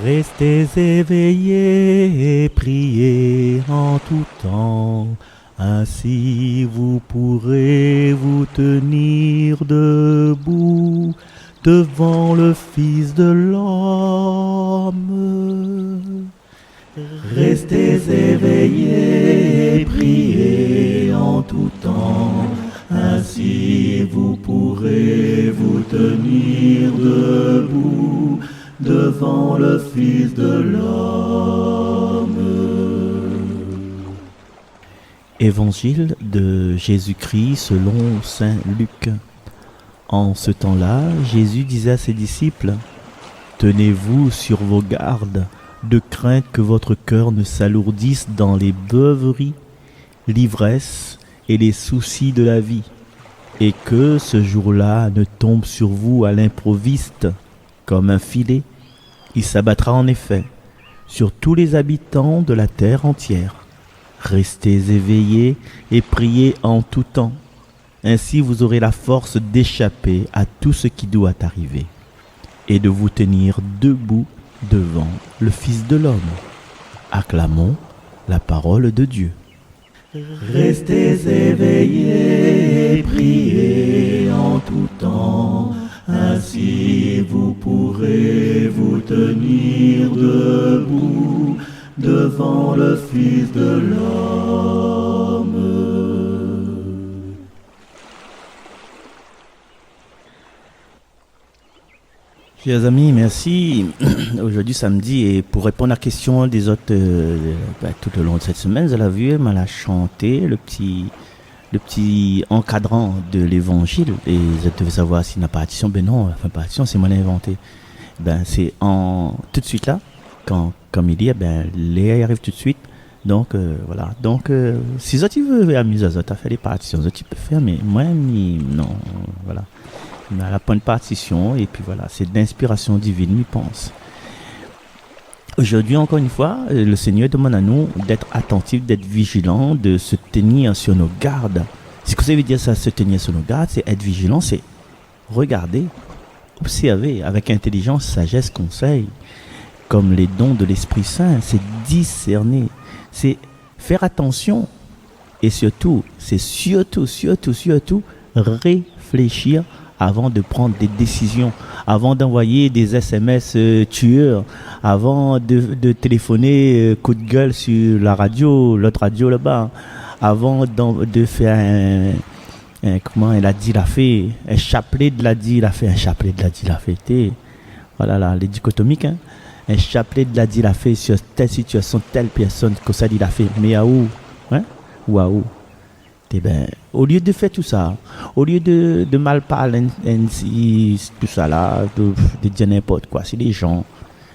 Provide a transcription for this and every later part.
Restez éveillés et priez en tout temps. Ainsi vous pourrez vous tenir debout devant le Fils de l'homme. Restez éveillés et priez en tout temps. Ainsi vous pourrez vous tenir debout devant le Fils de l'homme. Évangile de Jésus-Christ selon saint Luc. En ce temps-là, Jésus disait à ses disciples : tenez-vous sur vos gardes, de crainte que votre cœur ne s'alourdisse dans les beuveries, l'ivresse et les soucis de la vie, et que ce jour-là ne tombe sur vous à l'improviste comme un filet. Il s'abattra en effet sur tous les habitants de la terre entière. Restez éveillés et priez en tout temps. Ainsi vous aurez la force d'échapper à tout ce qui doit arriver et de vous tenir debout devant le Fils de l'homme. Acclamons la parole de Dieu. Restez éveillés et priez en tout temps. Ainsi vous pourrez vous tenir debout devant le Fils de l'homme. Chers amis, merci. Aujourd'hui samedi, et pour répondre à la question des autres tout au long de cette semaine, vous avez vu, elle m'a chanté le petit encadrant de l'évangile, et je devais savoir s'il n'a pas addition. Ben non, enfin pas addition, c'est moi qui l'ai inventé. Ben c'est tout de suite là, comme il dit, ben Léa arrive tout de suite. Donc voilà. Donc si vous veut amuser les autres à faire les partitions, vous peut faire, mais moi non, voilà. On a la point de partition, et puis voilà, c'est d'inspiration divine, je pense. Aujourd'hui, encore une fois, le Seigneur demande à nous d'être attentifs, d'être vigilants, de se tenir sur nos gardes. Ce que ça veut dire, ça, se tenir sur nos gardes, c'est être vigilant, c'est regarder, observer avec intelligence, sagesse, conseil, comme les dons de l'Esprit Saint, c'est discerner, c'est faire attention, et surtout, c'est surtout réfléchir avant de prendre des décisions, avant d'envoyer des SMS tueurs, avant de téléphoner coup de gueule sur la radio, l'autre radio là-bas, avant de faire comment elle a dit la fait, un chapelet de la dit la fait, un chapelet de la dit la fait, voilà là, les dichotomiques, hein? Un chapelet de la dit la fait sur telle situation, telle personne, que ça dit la fait, mais à où, hein, ou à où? Eh ben, au lieu de faire tout ça, au lieu de mal parler ainsi, tout ça là, de dire n'importe quoi, c'est des gens.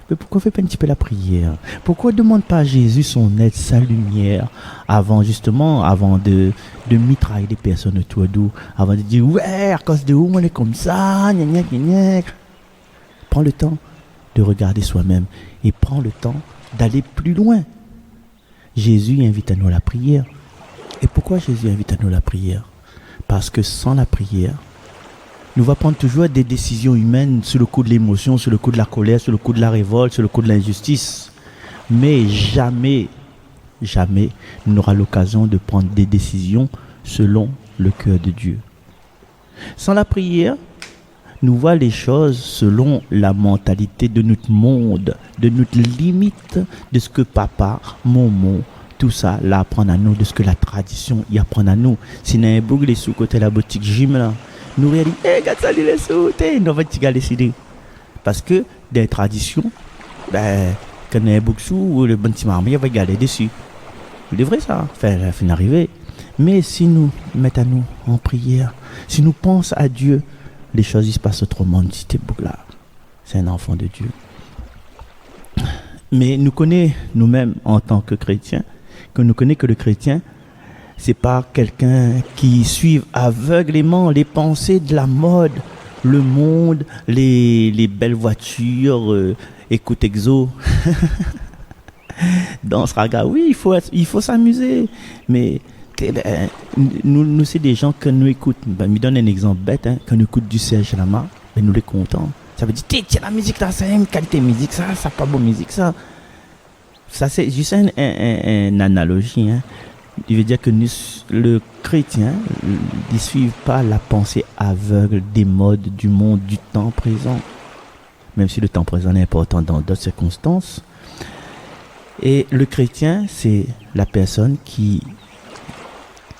Mais pourquoi fait pas un petit peu la prière? Pourquoi demande pas à Jésus son aide, sa lumière, avant de mitrailler des personnes autour d'eux, avant de dire ouais, à cause de où on est comme ça, gna gna gna gna. Prends le temps de regarder soi-même et prends le temps d'aller plus loin. Jésus invite à nous à la prière. Et pourquoi Jésus invite à nous la prière? Parce que sans la prière, nous va prendre toujours des décisions humaines sur le coup de l'émotion, sur le coup de la colère, sur le coup de la révolte, sur le coup de l'injustice. Mais jamais nous n'aura l'occasion de prendre des décisions selon le cœur de Dieu. Sans la prière, nous voyons les choses selon la mentalité de notre monde, de notre limite, de ce que papa, maman, tout ça, là, apprendre à nous, de ce que la tradition y apprend à nous. Si nous avons un boucle sous côté la boutique gym, là, nous réalisons, regarde ça, les sous, nous va te décider. Parce que, des traditions, ben, quand on a un boucle sous, le bon petit marmot, il va galer dessus. C'est vrai ça, faire fin d'arriver. Mais si nous mettons à nous en prière, si nous pensons à Dieu, les choses se passent autrement. Si t'es boucle là, c'est un enfant de Dieu. Mais nous connaissons nous-mêmes en tant que chrétiens, que nous connaissons que le chrétien, c'est pas quelqu'un qui suit aveuglément les pensées de la mode, le monde, les belles voitures, écoute exo, danse raga. Oui, il faut s'amuser, mais nous c'est des gens que nous écoutons. Ben, me donne un exemple bête, hein, quand nous écoutons du Serge Lama, ben nous les contents. Ça veut dire, tiens, la musique là, c'est une qualité musique, ça pas bon musique, ça. Ça, c'est juste une analogie. Hein. Il veut dire que nous, le chrétien, ils ne suivent pas la pensée aveugle des modes du monde, du temps présent. Même si le temps présent est important dans d'autres circonstances. Et le chrétien, c'est la personne qui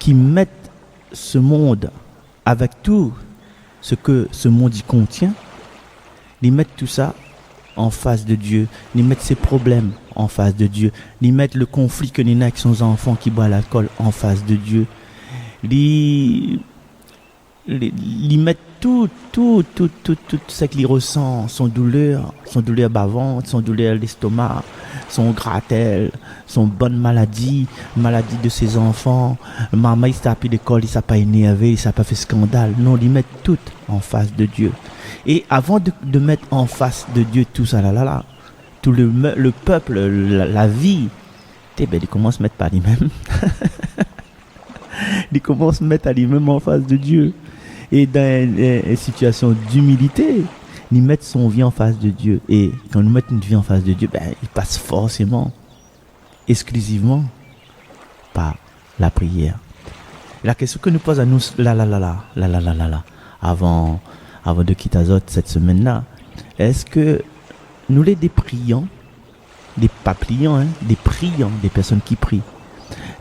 met ce monde avec tout ce que ce monde y contient, ils mettent tout ça en face de Dieu, ils mettent ses problèmes en face de Dieu, ils mettent le conflit que nous avons avec son enfant qui boit l'alcool en face de Dieu, ils mettent tout ce qu'il ressent, son douleur bas-ventre, son douleur l'estomac, son grattel, son bonne maladie de ses enfants, maman il s'est appelé l'école, il s'est pas énervé, il s'est pas fait scandale, non, ils mettent tout en face de Dieu. Et avant de mettre en face de Dieu tout ça là, tout le peuple, la vie, il commence à mettre par lui-même. Il commence à mettre à lui-même en face de Dieu. Et dans une situation d'humilité, il met son vie en face de Dieu. Et quand nous mettons une vie en face de Dieu, il passe forcément, exclusivement, par la prière. La question que nous posons à nous, avant de quitter Azot cette semaine-là, est-ce que nous les des priants, des pas pliants, des priants, des personnes qui prient,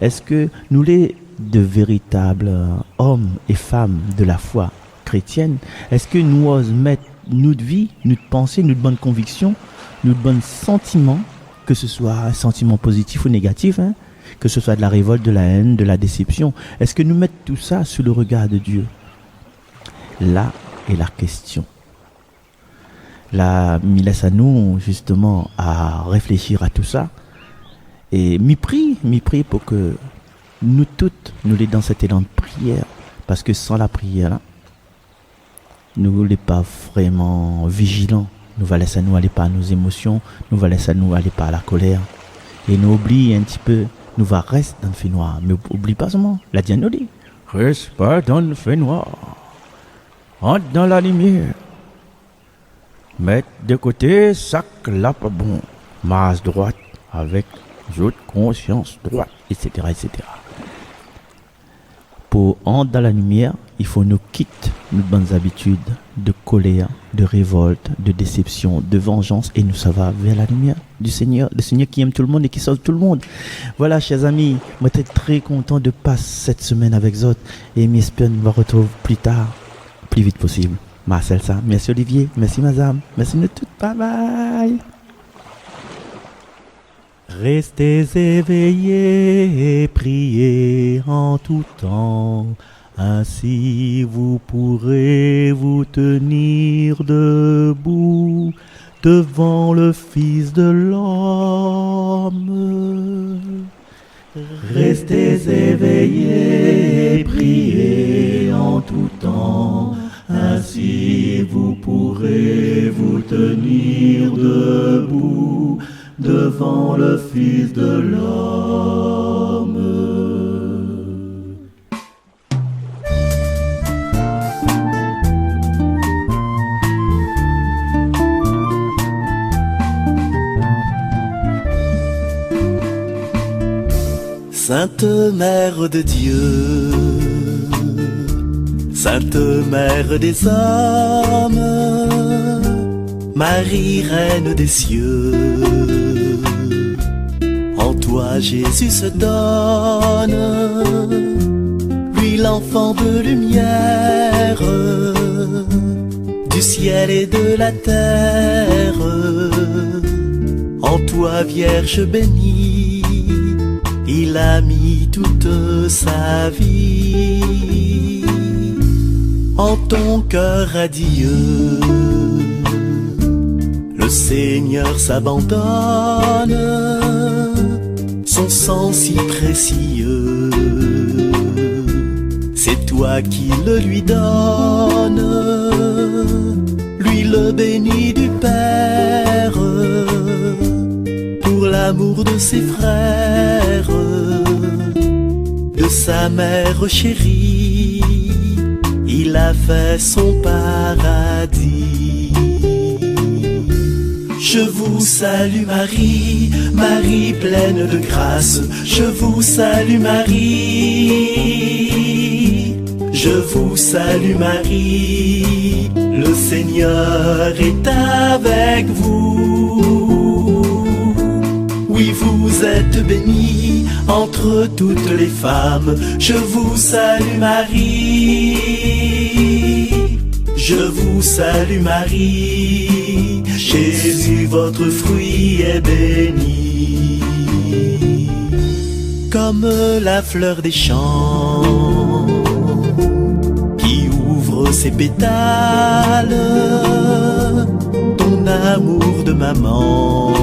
est-ce que nous les de véritables hommes et femmes de la foi chrétienne, est-ce que nous osons mettre notre vie, notre pensée, notre bonne conviction, notre bon sentiment, que ce soit un sentiment positif ou négatif, que ce soit de la révolte, de la haine, de la déception, est-ce que nous mettons tout ça sous le regard de Dieu? Là est la question. Là, il laisse à nous justement à réfléchir à tout ça et m'y prie pour que nous toutes, nous les dans cet élan de prière, parce que sans la prière, nous n'est pas vraiment vigilants. Nous va laisser nous aller par nos émotions, nous va laisser nous aller par la colère, et nous oublie un petit peu, nous va rester dans le fait noir. Mais oublie pas seulement, la Diane nous dit, reste pas dans le fait noir, entre dans la lumière, mettre de côté ça que là pas bon, masse droite avec autre conscience droite, etc., etc. Pour entrer dans la lumière, il faut nous quitter nos bonnes habitudes de colère, de révolte, de déception, de vengeance, et nous ça va vers la lumière du Seigneur, le Seigneur qui aime tout le monde et qui sauve tout le monde. Voilà, chers amis, moi j'étais très content de passer cette semaine avec vous et j'espère nous retrouver plus tard, plus vite possible. Marcel ça, merci Olivier, merci Mazam, merci nous toutes, bye bye. Restez éveillés et priez en tout temps, ainsi vous pourrez vous tenir debout devant le Fils de l'homme. Restez éveillés et priez en tout temps, ainsi vous pourrez vous tenir debout devant le Fils de l'homme. Sainte Mère de Dieu, Sainte Mère des hommes, Marie Reine des cieux, en toi Jésus se donne, lui l'enfant de lumière, du ciel et de la terre, en toi Vierge bénie, il a mis toute sa vie en ton cœur radieux. Le Seigneur s'abandonne, son sang si précieux. C'est toi qui le lui donnes, lui le béni du Père, pour l'amour de ses frères, de sa mère chérie, il a fait son paradis. Je vous salue Marie, Marie pleine de grâce. Je vous salue Marie. Je vous salue Marie, le Seigneur est avec vous. Oui, vous êtes bénie entre toutes les femmes. Je vous salue Marie. Je vous salue Marie. Jésus, votre fruit est béni. Comme la fleur des champs qui ouvre ses pétales, ton amour de maman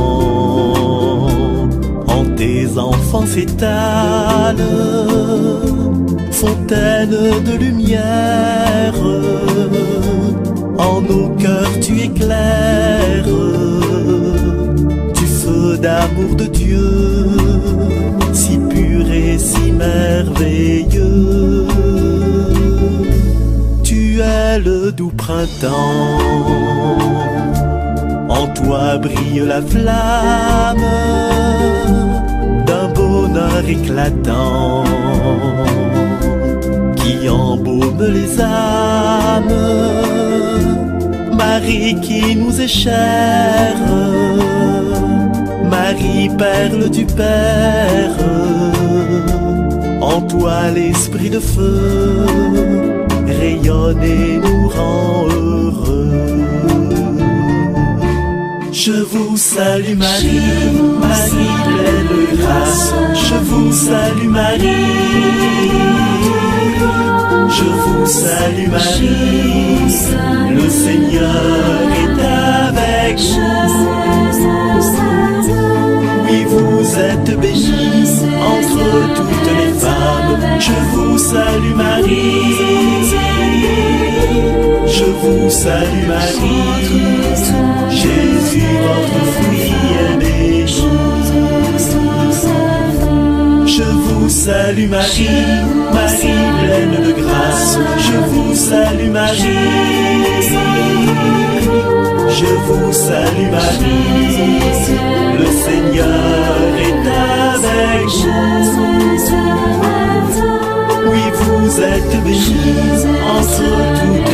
en tes enfants s'étale. Fontaine de lumière, en nos cœurs tu éclaires, du feu d'amour de Dieu, si pur et si merveilleux. Tu es le doux printemps, en toi brille la flamme d'un bonheur éclatant qui embaume les âmes. Marie qui nous est chère, Marie perle du Père, en toi l'esprit de feu rayonne et nous rend heureux. Je vous salue Marie, Marie pleine de grâce. Je vous salue Marie. Je vous salue Marie, le Seigneur est avec vous. Oui, vous êtes bénie entre toutes les femmes. Je vous salue Marie. Je vous salue Marie. Jésus, votre fruit est béni. Je vous salue Marie, Marie pleine de grâce. Je vous salue Marie. Je vous salue Marie. Le Seigneur est avec vous. Oui, vous êtes bénie entre toutes